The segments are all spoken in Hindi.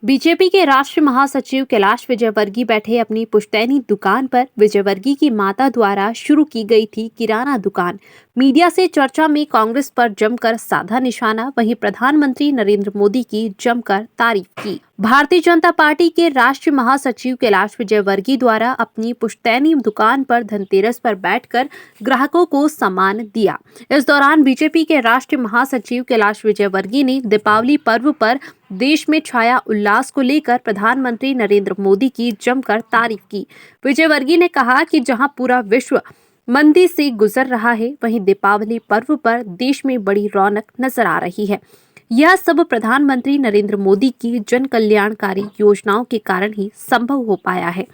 बीजेपी के राष्ट्रीय महासचिव कैलाश विजयवर्गीय बैठे अपनी पुश्तैनी दुकान पर। विजयवर्गीय की माता द्वारा शुरू की गई थी किराना दुकान। मीडिया से चर्चा में कांग्रेस पर जमकर साधा निशाना, वहीं प्रधानमंत्री नरेंद्र मोदी की जमकर तारीफ की। भारतीय जनता पार्टी के राष्ट्रीय महासचिव कैलाश विजयवर्गीय द्वारा अपनी पुश्तैनी दुकान पर धनतेरस पर बैठकर ग्राहकों को सम्मान दिया। इस दौरान बीजेपी के राष्ट्रीय महासचिव कैलाश विजयवर्गीय ने दीपावली पर्व पर देश में छाया उल्लास को लेकर प्रधानमंत्री नरेंद्र मोदी की जमकर तारीफ की। विजयवर्गीय ने कहा कि जहां पूरा विश्व मंदी से गुजर रहा है, वहीं दीपावली पर्व पर देश में बड़ी रौनक नजर आ रही है। यह सब प्रधानमंत्री नरेंद्र मोदी की जन कल्याणकारी योजनाओं के कारण ही संभव हो पाया है।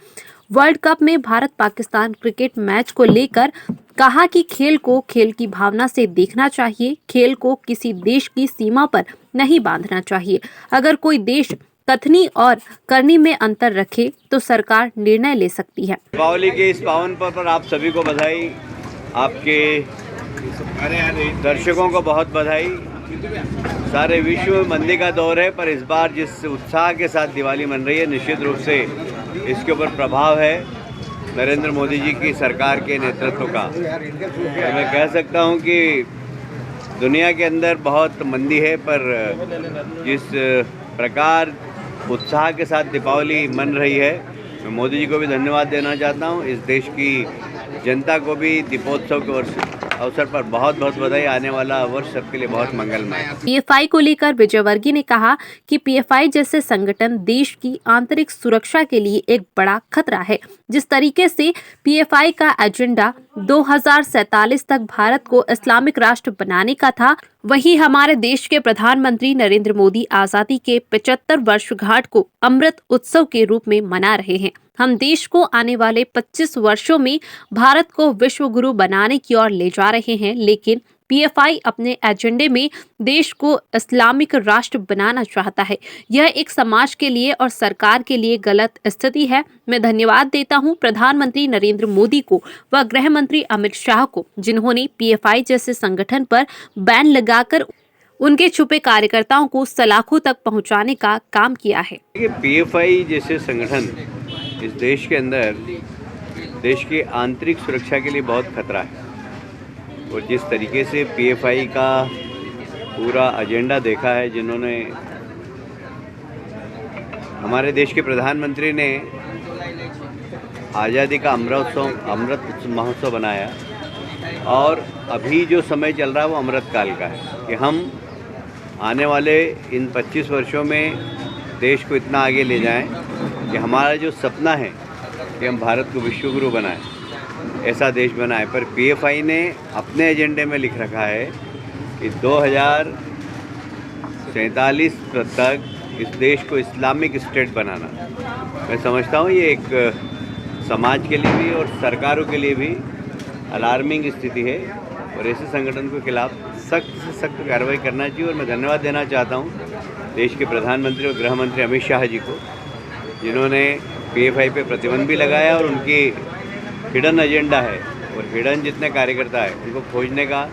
वर्ल्ड कप में भारत पाकिस्तान क्रिकेट मैच को लेकर कहा कि खेल को खेल की भावना से देखना चाहिए, खेल को किसी देश की सीमा पर नहीं बांधना चाहिए। अगर कोई देश कथनी और करनी में अंतर रखे तो सरकार निर्णय ले सकती है। दीपावली के इस पावन पर्व पर आप सभी को बधाई, आपके दर्शकों को बहुत बधाई। सारे विश्व में मंदी का दौर है, पर इस बार जिस उत्साह के साथ दिवाली मन रही है, निश्चित रूप से इसके ऊपर प्रभाव है नरेंद्र मोदी जी की सरकार के नेतृत्व का। तो मैं कह सकता हूं कि दुनिया के अंदर बहुत मंदी है, पर जिस प्रकार उत्साह के साथ दीपावली मन रही है, मैं मोदी जी को भी धन्यवाद देना चाहता हूं। इस देश की जनता को भी दीपोत्सव के अवसर पर बहुत बहुत बधाई। आने वाला वर्ष सबके लिए बहुत मंगलमय। पीएफआई को लेकर विजयवर्गीय ने कहा कि पीएफआई जैसे संगठन देश की आंतरिक सुरक्षा के लिए एक बड़ा खतरा है। जिस तरीके से पीएफआई का एजेंडा 2047 तक भारत को इस्लामिक राष्ट्र बनाने का था, वही हमारे देश के प्रधानमंत्री नरेंद्र मोदी आजादी के 75 वर्षगांठ को अमृत उत्सव के रूप में मना रहे हैं। हम देश को आने वाले 25 वर्षों में भारत को विश्व गुरु बनाने की ओर ले जा रहे हैं, लेकिन पीएफआई अपने एजेंडे में देश को इस्लामिक राष्ट्र बनाना चाहता है। यह एक समाज के लिए और सरकार के लिए गलत स्थिति है। मैं धन्यवाद देता हूं प्रधानमंत्री नरेंद्र मोदी को व गृह मंत्री अमित शाह को, जिन्होंने पीएफआई जैसे संगठन पर बैन लगाकर उनके छुपे कार्यकर्ताओं को सलाखों तक पहुंचाने का काम किया है। पीएफआई जैसे संगठन इस देश के अंदर देश की आंतरिक सुरक्षा के लिए बहुत खतरा है, और जिस तरीके से पीएफआई का पूरा एजेंडा देखा है, जिन्होंने हमारे देश के प्रधानमंत्री ने आज़ादी का अमृत महोत्सव बनाया, और अभी जो समय चल रहा है वो अमृत काल का है कि हम आने वाले इन 25 वर्षों में देश को इतना आगे ले जाएं कि हमारा जो सपना है कि हम भारत को विश्व गुरु बनाएं, ऐसा देश बनाए। पर पीएफआई ने अपने एजेंडे में लिख रखा है कि 2047 तक इस देश को इस्लामिक स्टेट बनाना। मैं समझता हूँ ये एक समाज के लिए भी और सरकारों के लिए भी अलार्मिंग स्थिति है, और ऐसे संगठन के खिलाफ सख्त से सख्त कार्रवाई करना चाहिए। और मैं धन्यवाद देना चाहता हूँ देश के प्रधानमंत्री और गृह मंत्री अमित शाह जी को, जिन्होंने पीएफआई पे प्रतिबंध भी लगाया, और उनकी हिडन एजेंडा है और हिडन जितने कार्यकर्ता है उनको खोजने का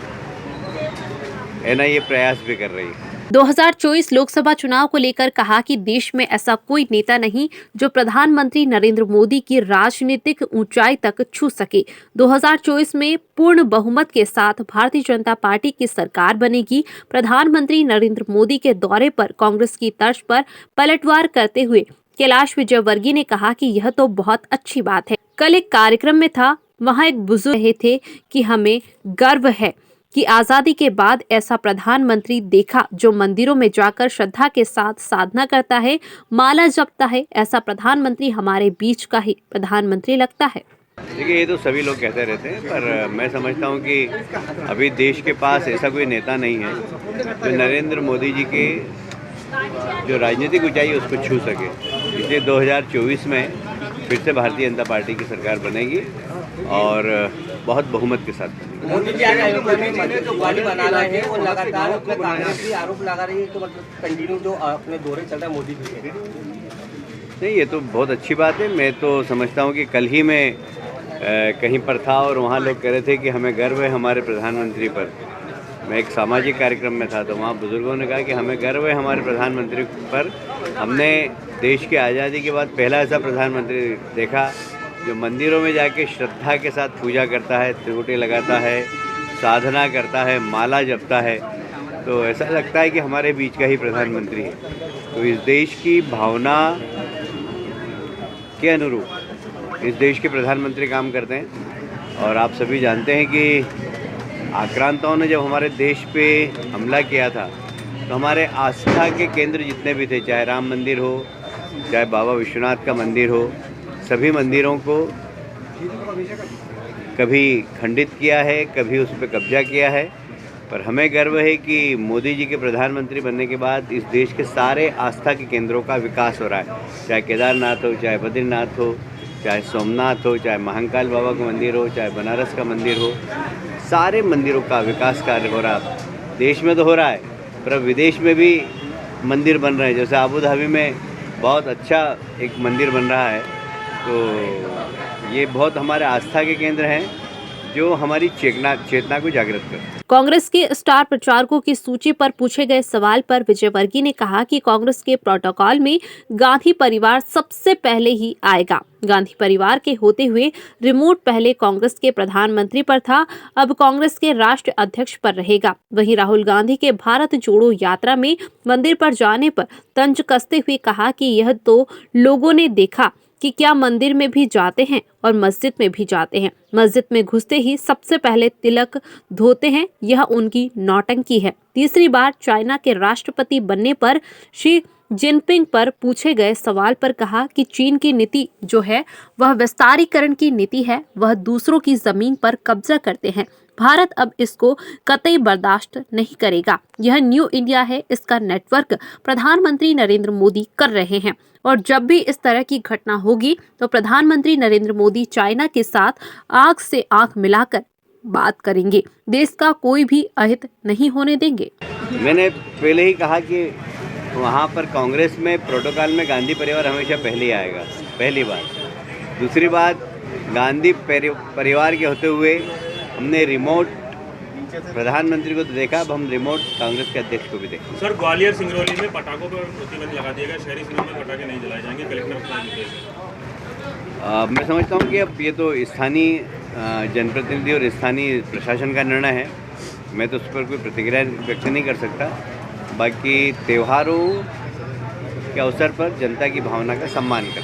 एनआईए प्रयास भी कर रही है। 2024 लोकसभा चुनाव को लेकर कहा कि देश में ऐसा कोई नेता नहीं जो प्रधानमंत्री नरेंद्र मोदी की राजनीतिक ऊंचाई तक छू सके। 2024 में पूर्ण बहुमत के साथ भारतीय जनता पार्टी की सरकार बनेगी। प्रधानमंत्री नरेंद्र मोदी के दौरे पर कांग्रेस की तर्ज पर पलटवार करते हुए कैलाश विजयवर्गीय ने कहा कि यह तो बहुत अच्छी बात है। कल एक कार्यक्रम में था, वहां एक बुजुर्ग कहे थे कि हमें गर्व है कि आजादी के बाद ऐसा प्रधानमंत्री देखा जो मंदिरों में जाकर श्रद्धा के साथ साधना करता है, माला जपता है। ऐसा प्रधानमंत्री हमारे बीच का ही प्रधानमंत्री लगता है। देखिए, ये तो सभी लोग कहते रहते हैं, पर मैं समझता हूँ कि अभी देश के पास ऐसा कोई नेता नहीं है जो नरेंद्र मोदी जी के जो राजनीतिक ऊंचाई है उसको छू सके। इसलिए 2024 में फिर से भारतीय जनता पार्टी की सरकार बनेगी और बहुत बहुमत के साथ। मोदी जी आज अयोध्या में जो गाड़ी बना रहे हैं वो लगातार अपने कांग्रेस भी आरोप लगा रही है कि मतलब कंटिन्यू जो अपने दौरे चल रहा है मोदी जी के। नहीं, ये तो बहुत अच्छी बात है। मैं तो समझता हूँ कि कल ही मैं कहीं पर था और वहाँ लोग कह रहे थे कि हमें गर्व है हमारे प्रधानमंत्री पर। मैं एक सामाजिक कार्यक्रम में था तो वहाँ बुजुर्गों ने कहा कि हमें गर्व है हमारे प्रधानमंत्री पर। हमने देश की आज़ादी के बाद पहला ऐसा प्रधानमंत्री देखा जो मंदिरों में जाके श्रद्धा के साथ पूजा करता है, त्रिपुटी लगाता है, साधना करता है, माला जपता है। तो ऐसा लगता है कि हमारे बीच का ही प्रधानमंत्री है। तो इस देश की भावना के अनुरूप इस देश के प्रधानमंत्री काम करते हैं। और आप सभी जानते हैं कि आक्रांताओं ने जब हमारे देश पे हमला किया था तो हमारे आस्था के केंद्र जितने भी थे, चाहे राम मंदिर हो, चाहे बाबा विश्वनाथ का मंदिर हो, सभी मंदिरों को कभी खंडित किया है, कभी उस पर कब्जा किया है। पर हमें गर्व है कि मोदी जी के प्रधानमंत्री बनने के बाद इस देश के सारे आस्था के केंद्रों का विकास हो रहा है। चाहे केदारनाथ हो, चाहे बद्रीनाथ हो, चाहे सोमनाथ हो, चाहे महाकाल बाबा का मंदिर हो, चाहे बनारस का मंदिर हो, सारे मंदिरों का विकास कार्य हो रहा है। देश में तो हो रहा है, पर विदेश में भी मंदिर बन रहे हैं। जैसे आबू धाबी में बहुत अच्छा एक मंदिर बन रहा है। तो ये बहुत हमारे आस्था के केंद्र हैं जो हमारी चेतना को जागृत करते हैं। कांग्रेस के स्टार प्रचारकों की सूची पर पूछे गए सवाल पर विजयवर्गीय ने कहा कि कांग्रेस के प्रोटोकॉल में गांधी परिवार सबसे पहले ही आएगा। गांधी परिवार के होते हुए रिमोट पहले कांग्रेस के प्रधानमंत्री पर था, अब कांग्रेस के राष्ट्रीय अध्यक्ष पर रहेगा। वहीं राहुल गांधी के भारत जोड़ो यात्रा में मंदिर पर जाने पर तंज कसते हुए कहा कि यह तो लोगों ने देखा कि क्या मंदिर में भी जाते हैं और मस्जिद में भी जाते हैं। मस्जिद में घुसते ही सबसे पहले तिलक धोते हैं, यह उनकी नौटंकी है। तीसरी बार चाइना के राष्ट्रपति बनने पर शी जिनपिंग पर पूछे गए सवाल पर कहा कि चीन की नीति जो है वह विस्तारीकरण की नीति है, वह दूसरों की जमीन पर कब्जा करते हैं। भारत अब इसको कतई बर्दाश्त नहीं करेगा। यह न्यू इंडिया है, इसका नेटवर्क प्रधानमंत्री नरेंद्र मोदी कर रहे हैं और जब भी इस तरह की घटना होगी तो प्रधानमंत्री नरेंद्र मोदी चाइना के साथ आंख से आंख मिलाकर बात करेंगे, देश का कोई भी अहित नहीं होने देंगे। मैंने पहले ही कहा कि वहाँ पर कांग्रेस में प्रोटोकॉल में गांधी परिवार हमेशा पहले ही आएगा, पहली बात। दूसरी बात, गांधी परिवार के होते हुए हमने रिमोट प्रधानमंत्री को तो देखा, अब हम रिमोट कांग्रेस के अध्यक्ष को भी देखें। सर, ग्वालियर सिंगरौली में पटाखों पर प्रतिबंध लगा दिया गया, शहरी सीमा में पटाखे नहीं जलाए जाएंगे, कलेक्टर। मैं समझता हूँ कि अब ये तो स्थानीय जनप्रतिनिधि और स्थानीय प्रशासन का निर्णय है। मैं तो उस पर कोई प्रतिक्रिया व्यक्त नहीं कर सकता। बाकी त्योहारों के अवसर पर जनता की भावना का सम्मान करता हूं।